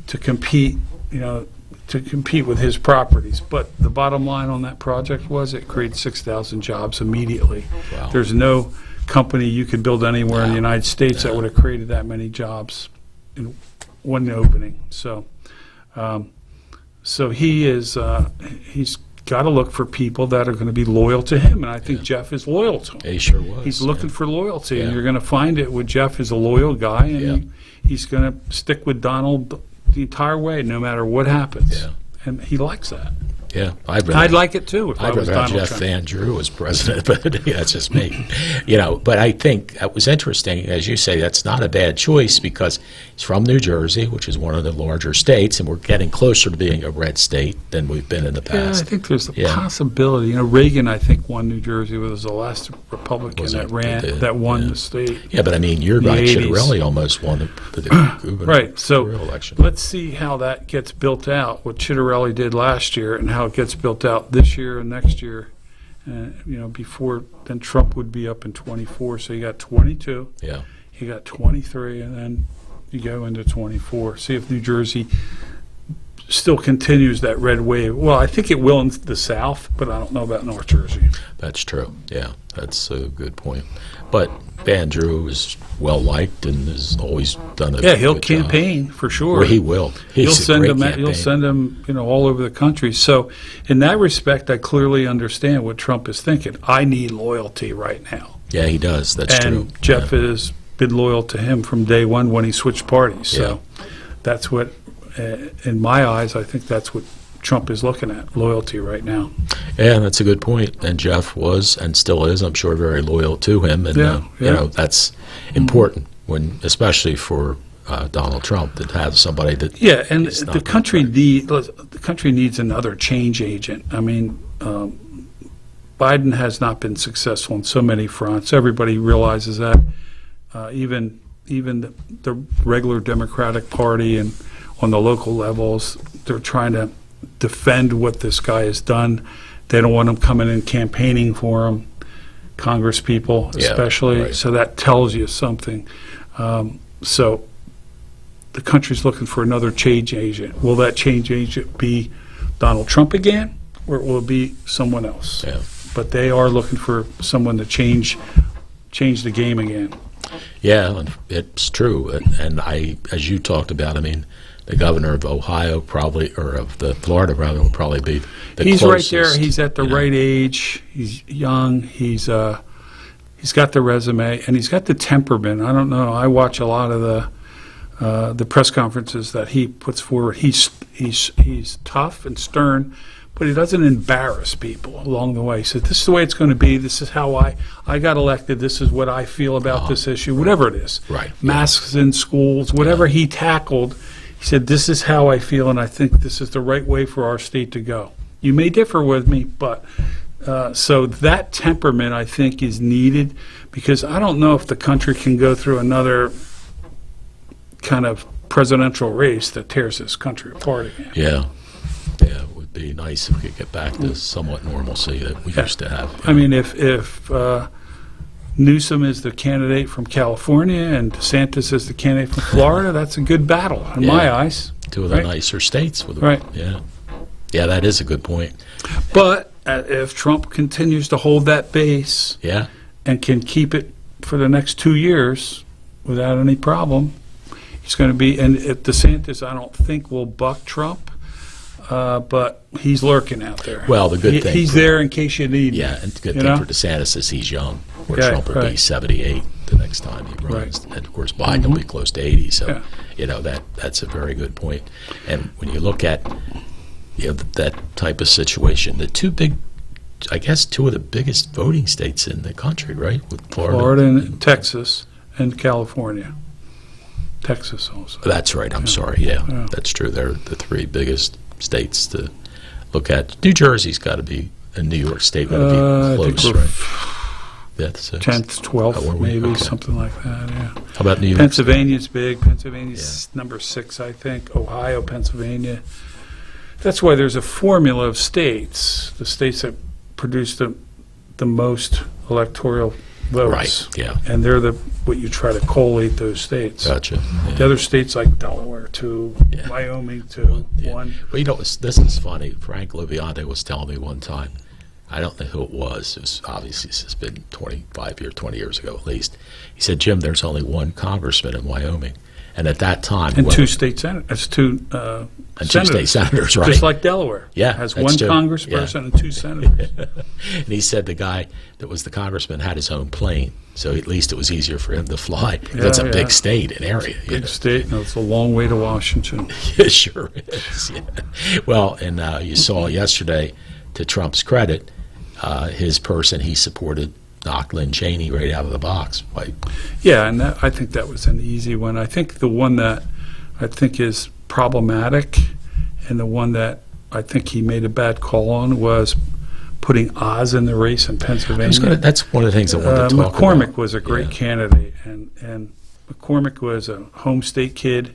to compete, with his properties. But the bottom line on that project was it created 6,000 jobs immediately. Wow. There's no company you could build anywhere in the United States that would have created that many jobs in one opening. So he's got to look for people that are going to be loyal to him, and I think Jeff is loyal to him. He sure was. He's looking for loyalty, and you're going to find it with Jeff is a loyal guy, and he's going to stick with Donald the entire way, no matter what happens. Yeah. And he likes that. Yeah, I'd like it too if I was rather have Donald Jeff Trump. Van Drew as president, but that's just me. But I think that was interesting, as you say. That's not a bad choice, because he's from New Jersey, which is one of the larger states, and we're getting closer to being a red state than we've been in the past. Yeah, I think there's a possibility. Reagan, I think, won New Jersey. Was the last Republican that won the state. Yeah, but I mean, your guy Chitterelli almost won the gubernatorial right. So election. Let's see how that gets built out. What Chitterelli did last year, and how it gets built out this year and next year. Before then, Trump would be up in 24. So you got 22. Yeah. You got 23, and then you go into 24. See if New Jersey still continues that red wave. Well, I think it will in the South, but I don't know about North Jersey. That's true. Yeah, that's a good point. But Van Drew is well liked and has always done a he'll good campaign job. For sure. Well, he will. He'll send him all over the country. So in that respect, I clearly understand what Trump is thinking. I need loyalty right now. Yeah, he does. That's true. And Jeff has been loyal to him from day one when he switched parties. So that's what, in my eyes, I think that's what Trump is looking at, loyalty right now. Yeah, that's a good point. And Jeff was and still is, I'm sure, very loyal to him. And you know, that's important when, especially for Donald Trump, to have somebody that and the country needs another change agent. I mean, Biden has not been successful on so many fronts. Everybody realizes that. Even the regular Democratic Party and on the local levels, they're trying to defend what this guy has done. They don't want him coming in campaigning for him, Congress people especially. Right. So that tells you something. So the country's looking for another change agent. Will that change agent be Donald Trump again, or will it be someone else? Yeah. But they are looking for someone to change the game again. Yeah, it's true. And as you talked about, I mean, the governor of Ohio probably, or of the Florida rather, will probably be the He's closest. right there. He's at the right age. He's young. He's got the resume and he's got the temperament. I don't know. I watch a lot of the press conferences that he puts forward. He's tough and stern, but he doesn't embarrass people along the way. He says, this is the way it's going to be. This is how I got elected. This is what I feel about this issue, whatever it is. Right. Masks in schools, whatever he tackled, he said, this is how I feel, and I think this is the right way for our state to go. You may differ with me, but so that temperament, I think, is needed, because I don't know if the country can go through another kind of presidential race that tears this country apart again. Yeah. It would be nice if we could get back to somewhat normalcy that we used to have. I mean, if Newsom is the candidate from California and DeSantis is the candidate from Florida, that's a good battle in my eyes. Two of the nicer states. Right. Yeah, that is a good point. But if Trump continues to hold that base and can keep it for the next 2 years without any problem, he's going to be, and if DeSantis, I don't think will buck Trump, but he's lurking out there. Well, the good thing. He's there in case you need him. Yeah, and the good thing for DeSantis is he's young, where Trump would be 78 the next time he runs. And, of course, Biden will be close to 80. So, you know, that's a very good point. And when you look at that type of situation, the two of the biggest voting states in the country, right? With Florida and Texas and California. Texas also. That's right. I'm sorry. Yeah, that's true. They're the three biggest states to look at. New Jersey's got to be, and New York State got to be close, right? That's 10th, 12th, maybe something like that. Yeah. How about New York? Pennsylvania's big. Pennsylvania's number 6, I think. Ohio, Pennsylvania. That's why there's a formula of states. The states that produce the most electoral votes. Right. Yeah. And they're what you try to collate those states. Gotcha. Yeah. The other states like Delaware 2, Wyoming 2, 1. Well, you know, this is funny. Frank Loviante was telling me one time. I don't know who it was. It was obviously, it's been 20 years ago at least. He said, Jim, there's only one congressman in Wyoming. And at that time... And 2 state senators. That's 2 and 2 state senators, right. Just like Delaware. Yeah. Has 1 congressperson and 2 senators. And he said the guy that was the congressman had his own plane. So at least it was easier for him to fly. That's a big state and area. Big state. No, it's a long way to Washington. It sure is. Yeah. Well, and you saw yesterday, to Trump's credit, his person he supported knocked Lynn Cheney right out of the box. Yeah, and I think that was an easy one. I think the one that I think is problematic and the one that I think he made a bad call on was putting Oz in the race in Pennsylvania. That's one of the things I wanted to talk McCormick about. Was a great candidate, and McCormick was a home state kid,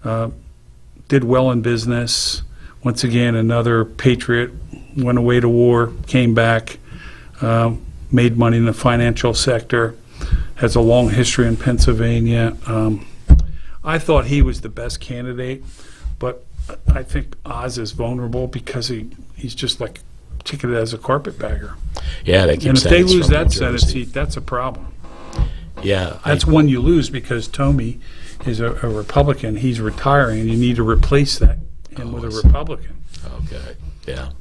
did well in business. Once again, another patriot, went away to war, came back, made money in the financial sector, has a long history in Pennsylvania. I thought he was the best candidate, but I think Oz is vulnerable because he's just like ticketed as a carpetbagger. Yeah, they keep and if they saying lose that Senate seat, that's a problem. Yeah, that's one you lose because Tomey is a Republican. He's retiring, and you need to replace him with a Republican. Okay. Yeah.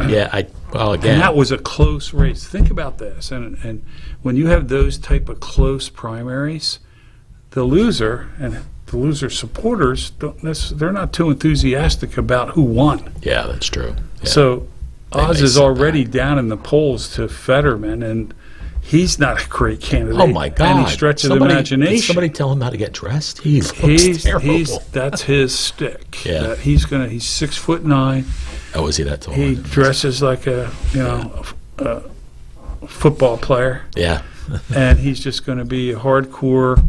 Yeah. Well, again, and that was a close race. Think about this, and when you have those type of close primaries, the loser, and the loser supporters they're not too enthusiastic about who won. Yeah, that's true. Yeah. So They Oz may is sit already back. down in the polls to Fetterman, and he's not a great candidate. Oh my God! Any stretch of the Did imagination. somebody tell him how to get dressed? He looks terrible. That's his stick. Yeah. That he's 6'9". Oh, is he that tall? He dresses like a a football player. Yeah. And he's just going to be a hardcore,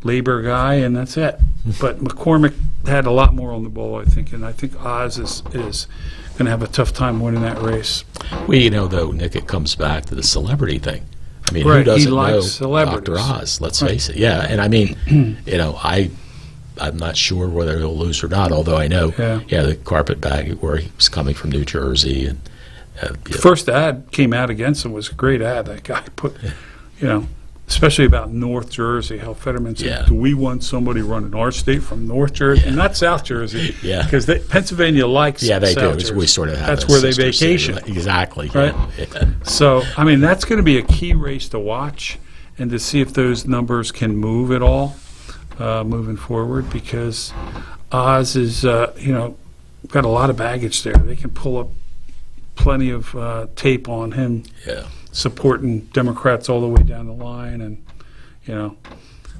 labor guy, and that's it. But McCormick had a lot more on the ball, I think, and I think Oz is going to have a tough time winning that race. Well, though, Nick, it comes back to the celebrity thing. I mean, Right, who doesn't he likes know celebrities. Dr. Oz? Let's Right. face it. Yeah, and I mean, I'm not sure whether he'll lose or not, although I know, the carpetbag where he was coming from New Jersey. And The first ad came out against him was a great ad. That guy put, especially about North Jersey, how Fetterman said, do we want somebody running our state from North Jersey and not South Jersey? Yeah. Because Pennsylvania likes they South do. Jersey. We sort of have That's a where they sister city. vacation. Exactly. Right? Yeah. So, I mean, that's going to be a key race to watch and to see if those numbers can move at all moving forward, because Oz is, got a lot of baggage there. They can pull up plenty of tape on him supporting Democrats all the way down the line, and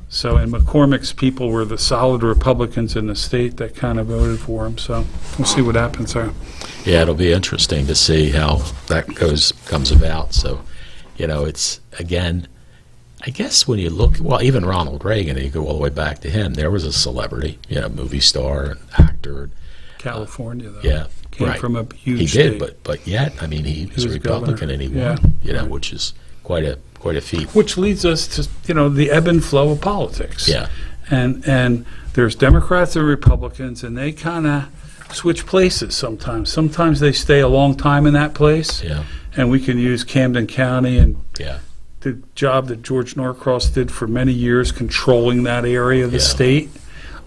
so, and McCormick's people were the solid Republicans in the state that kind of voted for him. So we'll see what happens there. Yeah, it'll be interesting to see how that comes about. So, it's again, I guess when you look, well, even Ronald Reagan, you go all the way back to him. There was a celebrity, movie star, and actor. California, though. Yeah, Came from a huge he state. did, but yet, I mean, he was a was Republican governor. and he won. Yeah. Which is quite a feat. Which leads us to the ebb and flow of politics. Yeah. And there's Democrats and Republicans, and they kind of switch places sometimes. Sometimes they stay a long time in that place. Yeah. And we can use Camden County and Yeah. the job that George Norcross did for many years, controlling that area of the state,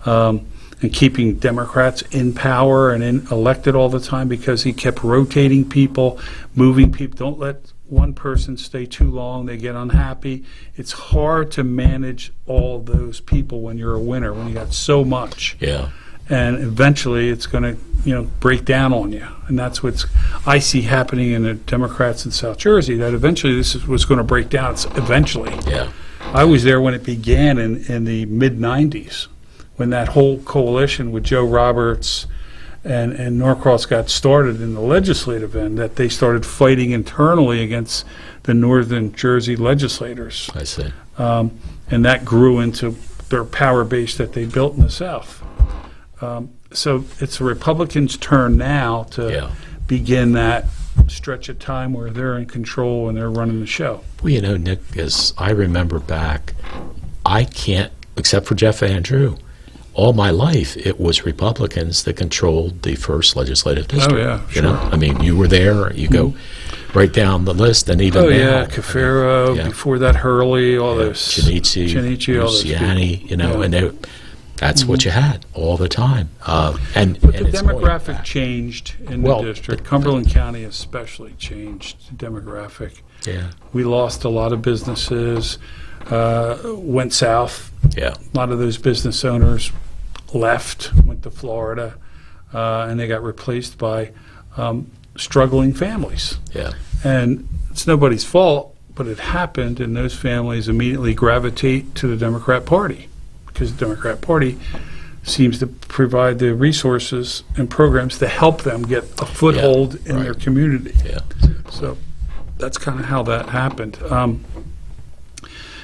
and keeping Democrats in power and elected all the time, because he kept rotating people, moving people. Don't let one person stay too long. They get unhappy. It's hard to manage all those people when you're a winner, when you got so much. Yeah. And eventually it's going to, break down on you. And that's what I see happening in the Democrats in South Jersey, that eventually was going to break down. Eventually. Yeah. I was there when it began in the mid-'90s, when that whole coalition with Joe Roberts and Norcross got started in the legislative end, that they started fighting internally against the Northern Jersey legislators. I see. And that grew into their power base that they built in the South. So it's the Republicans' turn now to begin that stretch of time where they're in control and they're running the show. Well, Nick, as I remember back, I can't, except for Jeff Andrew, all my life it was Republicans that controlled the first legislative district. Oh, yeah, sure. I mean, you were there, you go right down the list, and even now. Cafaro, before that Hurley, all those. Chinichi, all those Luciani, people. and that's what you had all the time. But the demographic changed in the district. Cumberland County especially changed the demographic. Yeah. We lost a lot of businesses, went south. Yeah. A lot of those business owners left, went to Florida, and they got replaced by struggling families. Yeah. And it's nobody's fault, but it happened, and those families immediately gravitate to the Democrat Party, because the Democrat Party seems to provide the resources and programs to help them get a foothold in their community. Yeah. So that's kind of how that happened.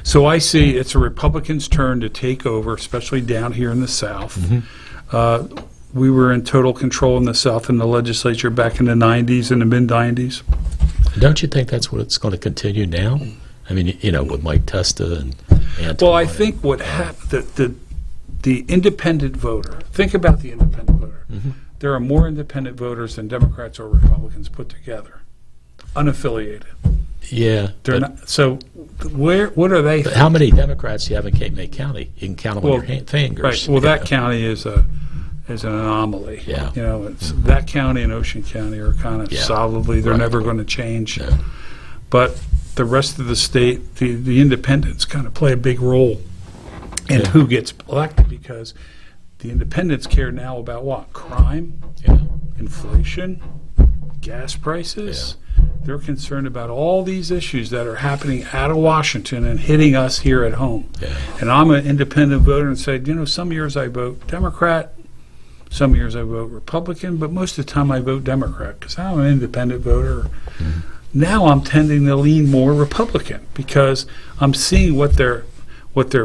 So I see it's a Republican's turn to take over, especially down here in the South. We were in total control in the South in the legislature back in the 90s, in the mid-90s. Don't you think that's what it's going to continue now? I mean, with Mike Testa and Anton. Well, I think what happened, the independent voter, think about the independent voter. There are more independent voters than Democrats or Republicans put together, unaffiliated. Yeah. They're not, so what are they? How many Democrats do you have in Cape May County? You can count them on your fingers. Right. Well, that county is an anomaly. Yeah. It's that county and Ocean County are kind of solidly, they're never going to change. Yeah. But the rest of the state, the independents kind of play a big role. and who gets elected, because the independents care now about what? Crime, inflation, gas prices. They're concerned about all these issues that are happening out of Washington and hitting us here at home. And I'm an independent voter and say, some years I vote Democrat, some years I vote Republican, but most of the time I vote Democrat because I'm an independent voter. Now I'm tending to lean more Republican because I'm seeing what their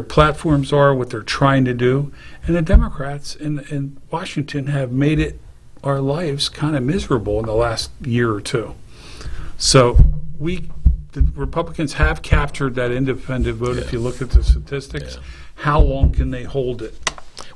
platforms are, what they're trying to do. And the Democrats in Washington have made our lives kind of miserable in the last year or two. So the Republicans have captured that independent vote. If you look at the statistics, how long can they hold it?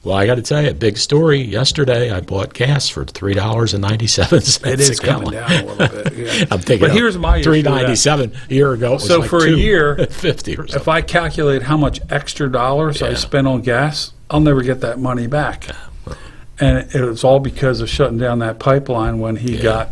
Well, I got to tell you, big story. Yesterday, I bought gas for $3.97. It is coming down a little bit. I'm thinking, but here's my $3.97 a year ago. It was so like for a year, $2.50 or something. If I calculate how much extra dollars I spent on gas, I'll never get that money back. And it was all because of shutting down that pipeline when he got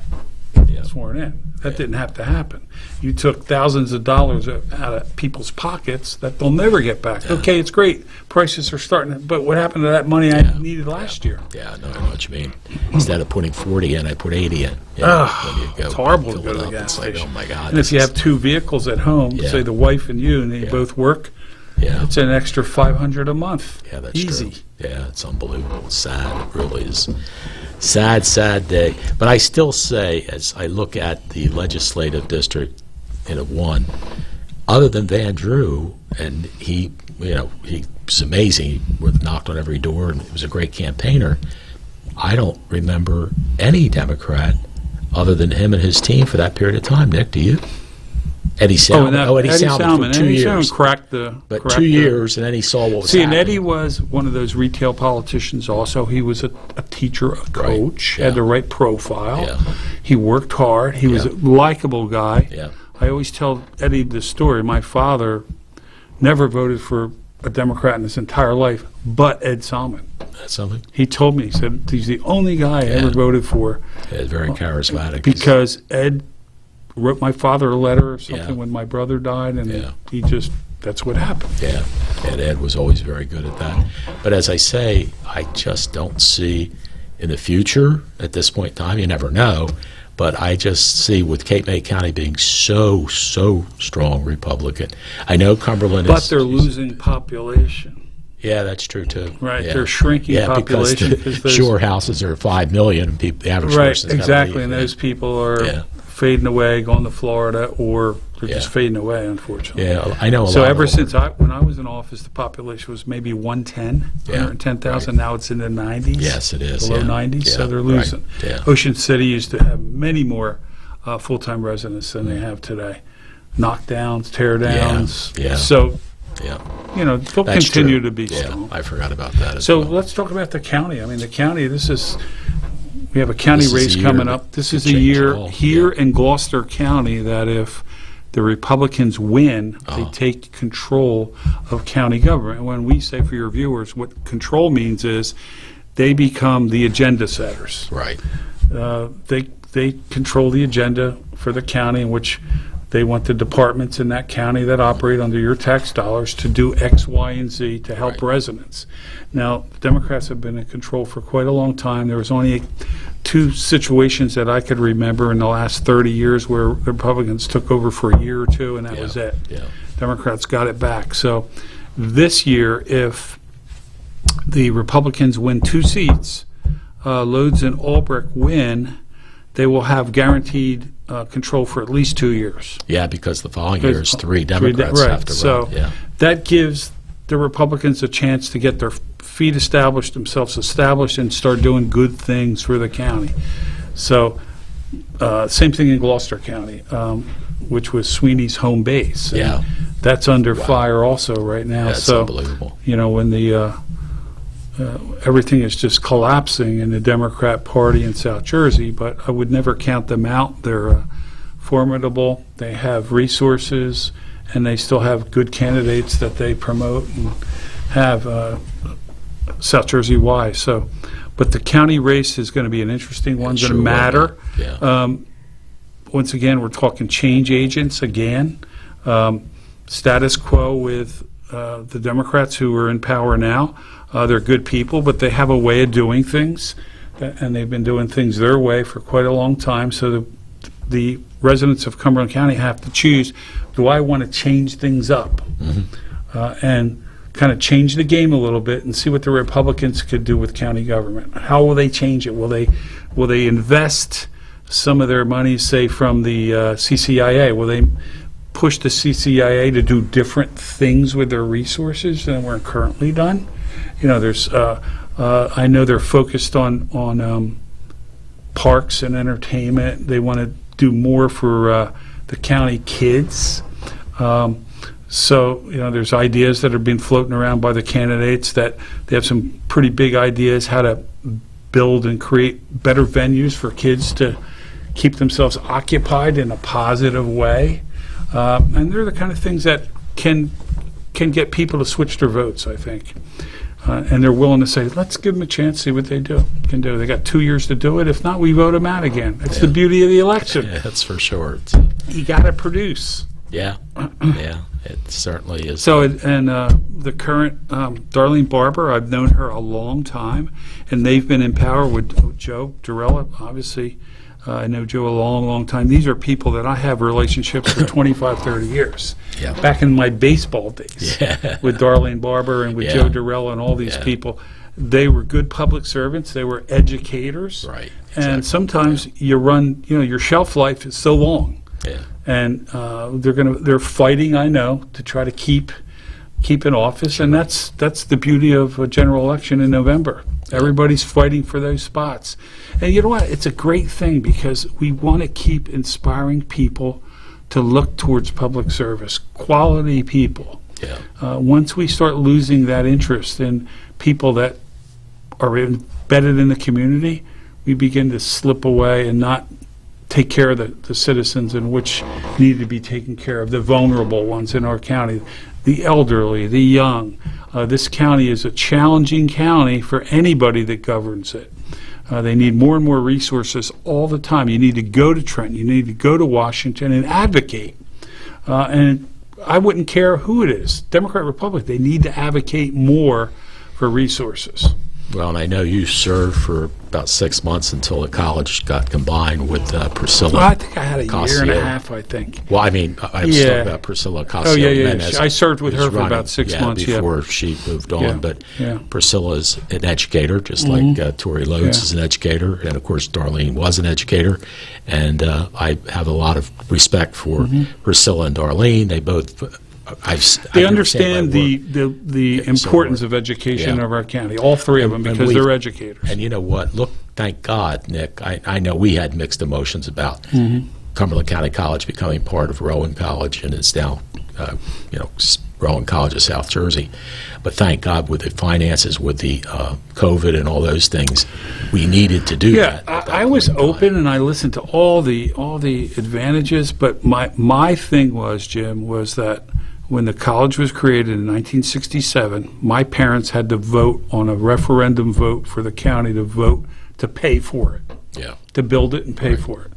sworn in. That didn't have to happen. You took thousands of dollars out of people's pockets that they'll never get back. Okay, it's great. Prices are starting, but what happened to that money I needed last year? Yeah, I know what you mean. Instead of putting 40 in, I put 80 in. It's horrible to go to the gas station. Like, oh my God. And if you have two vehicles at home, say the wife and you, and they both work, it's an extra $500 a month. Yeah, that's easy. True. Yeah, it's unbelievable. It's sad. It really is. Sad day. But I still say, as I look at the legislative district in one, other than Van Drew, and he was amazing. He knocked on every door, and he was a great campaigner. I don't remember any Democrat other than him and his team for that period of time. Nick, do you? Eddie Salmon. Eddie Salmon for 2 years. Salmon cracked the. But 2 years, and then he saw what was happening. And Eddie was one of those retail politicians also. He was a teacher, a coach, had the right profile. He worked hard. He was a likable guy. I always tell Eddie this story. My father never voted for a Democrat in his entire life, but Ed Salmon. That's something? He told me, he said, he's the only guy I ever voted for. Very charismatic. Because Ed wrote my father a letter or something when my brother died, and he just, that's what happened. Yeah, and Ed was always very good at that. But as I say, I just don't see in the future, at this point in time, you never know, but I just see with Cape May County being so strong Republican. I know Cumberland but they're losing population. Yeah, that's true too. Right, they're shrinking population. Because the shore houses are 5 million, and the average person's exactly, and those people are fading away, going to Florida, or they're just fading away, unfortunately. Yeah, I know. So ever since when I was in office, the population was maybe 110,000. Now it's in the 90s. Yes, it is. Below 90s, so they're losing. Ocean City used to have many more full-time residents than they have today. Knockdowns, teardowns. So, they'll continue to be strong. I forgot about that as well. So let's talk about the county. I mean, the county, we have a county race coming up. This is a year here in Gloucester County that if the Republicans win, they take control of county government. And when we say, for your viewers, what control means is they become the agenda setters. Right. They control the agenda for the county, in which they want the departments in that county that operate under your tax dollars to do X, Y, and Z to help residents. Now, the Democrats have been in control for quite a long time. There was only 2 situations that I could remember in the last 30 years where the Republicans took over for a year or 2, and that was it. Democrats got it back. So this year, if the Republicans win 2 seats, Lodes and Albrecht win, they will have guaranteed control for at least 2 years. Yeah, because the following year is 3 Democrats have to run. So that gives the Republicans a chance to get their feet established, themselves established, and start doing good things for the county. So same thing in Gloucester County, which was Sweeney's home base. And that's under fire also right now. That's unbelievable. When the everything is just collapsing in the Democrat Party in South Jersey, but I would never count them out. They're formidable. They have resources, and they still have good candidates that they promote and have South Jersey-wide. So, but the county race is going to be an interesting one. It's going to matter. Once again, we're talking change agents again. Status quo with the Democrats who are in power now, they're good people, but they have a way of doing things, and they've been doing things their way for quite a long time. So the residents of Cumberland County have to choose, do I want to change things up and kind of change the game a little bit and see what the Republicans could do with county government? How will they change it? Will they invest some of their money, say, from the CCIA? Will they push the CCIA to do different things with their resources than we're currently done? You know, there's I know they're focused on parks and entertainment. They want to do more for the county kids. So, you know, there's ideas that are being floating around by the candidates that they have some pretty big ideas how to build and create better venues for kids to keep themselves occupied in a positive way. And they're the kind of things that can get people to switch their votes, I think. And they're willing to say, let's give them a chance, see what they can do. They got 2 years to do it. If not, we vote them out again. That's the beauty of the election. Yeah, that's for sure. You got to produce. Yeah, yeah, it certainly is. So, the current Darlene Barber, I've known her a long time, and they've been in power with Joe Durella, obviously. I know Joe a long, long time. These are people that I have relationships for 25, 30 years. Yeah. Back in my baseball days with Darlene Barber and with Joe Durella and all these people. They were good public servants. They were educators. Right. And sometimes you run, you know, your shelf life is so long. Yeah. And they're fighting, I know, to try to keep in office, and that's the beauty of a general election in November. Everybody's fighting for those spots. And you know what? It's a great thing because we want to keep inspiring people to look towards public service, quality people. Yeah. Once we start losing that interest in people that are embedded in the community, we begin to slip away and not take care of the citizens in which need to be taken care of, the vulnerable ones in our county, the elderly, the young. This county is a challenging county for anybody that governs it. They need more and more resources all the time. You need to go to Trenton, you need to go to Washington and advocate. And I wouldn't care who it is, Democrat, Republican, they need to advocate more for resources. Well, and I know you served for about 6 months until the college got combined with Priscilla. Well, I think I had a Cossio. year and a half, I think. Well, I mean, I'm talking about Priscilla Cossio. Oh, yeah. I served with her for about 6 months, before she moved on. But Priscilla is an educator, just like Tori Lodes is an educator. And, of course, Darlene was an educator. And I have a lot of respect for Priscilla and Darlene. They both... They understand the importance of education of our county, all three of them, because they're educators. And you know what? Look, thank God, Nick, I know we had mixed emotions about Cumberland County College becoming part of Rowan College, and it's now, Rowan College of South Jersey. But thank God with the finances, with the COVID and all those things, we needed to do that. I was open and I listened to all the advantages, but my thing was, Jim, was that when the college was created in 1967, my parents had to vote on a referendum vote for the county to vote to pay for it, to build it and pay for it.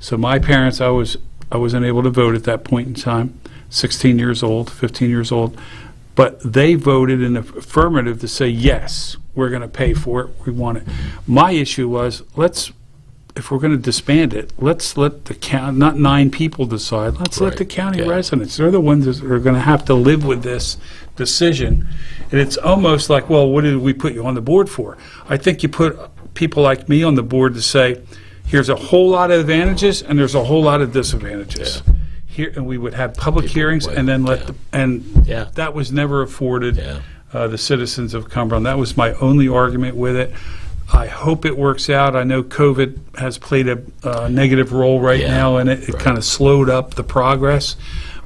So my parents, I wasn't able to vote at that point in time, 16 years old, 15 years old, but they voted in the affirmative to say, yes, we're going to pay for it, we want it. My issue was, if we're going to disband it, let's let the county, not 9 people decide, let's let the county residents, they're the ones that are going to have to live with this decision. And it's almost like, well, what did we put you on the board for? I think you put people like me on the board to say, here's a whole lot of advantages and there's a whole lot of disadvantages. Here, and we would have public hearings and then that was never afforded the citizens of Cumberland. That was my only argument with it. I hope it works out. I know COVID has played a negative role right now, and it kind of slowed up the progress.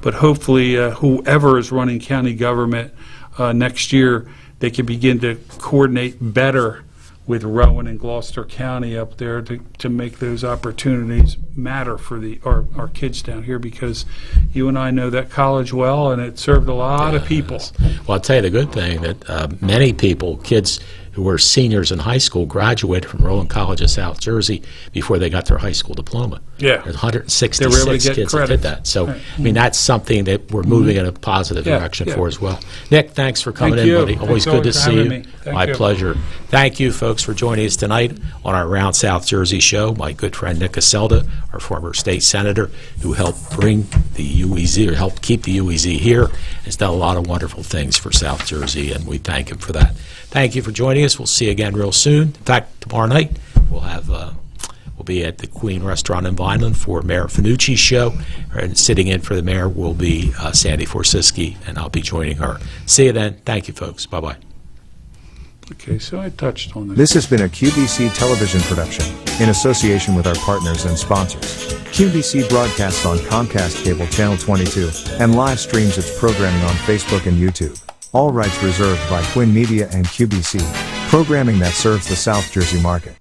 But hopefully, whoever is running county government next year, they can begin to coordinate better with Rowan and Gloucester County up there to make those opportunities matter for our kids down here, because you and I know that college well, and it served a lot of people. Well, I'll tell you the good thing, that many people, kids who were seniors in high school graduated from Roland College of South Jersey before they got their high school diploma. Yeah. There's 166 They were able to get kids that credit. did that. So, Right. I mean, that's something that we're moving in a positive Yeah, direction yeah. for as well. Nick, thanks for coming Thank in, you. buddy. Always Thanks good to for see having you. me. Thank My you. pleasure. Thank you, folks, for joining us tonight on our Round South Jersey show. My good friend Nick Asselta, our former state senator, who helped bring the UEZ, or helped keep the UEZ here, has done a lot of wonderful things for South Jersey, and we thank him for that. Thank you for joining us. We'll see you again real soon. In fact, tomorrow night we'll be at the Queen Restaurant in Vineland for Mayor Finucci's show, and sitting in for the mayor will be Sandy Forsiski, and I'll be joining her. See you then. Thank you, folks. Bye-bye. Okay, so I touched on this. This has been a QVC television production in association with our partners and sponsors. QVC broadcasts on Comcast Cable Channel 22 and live streams its programming on Facebook and YouTube. All rights reserved by Quinn Media and QVC, programming that serves the South Jersey market.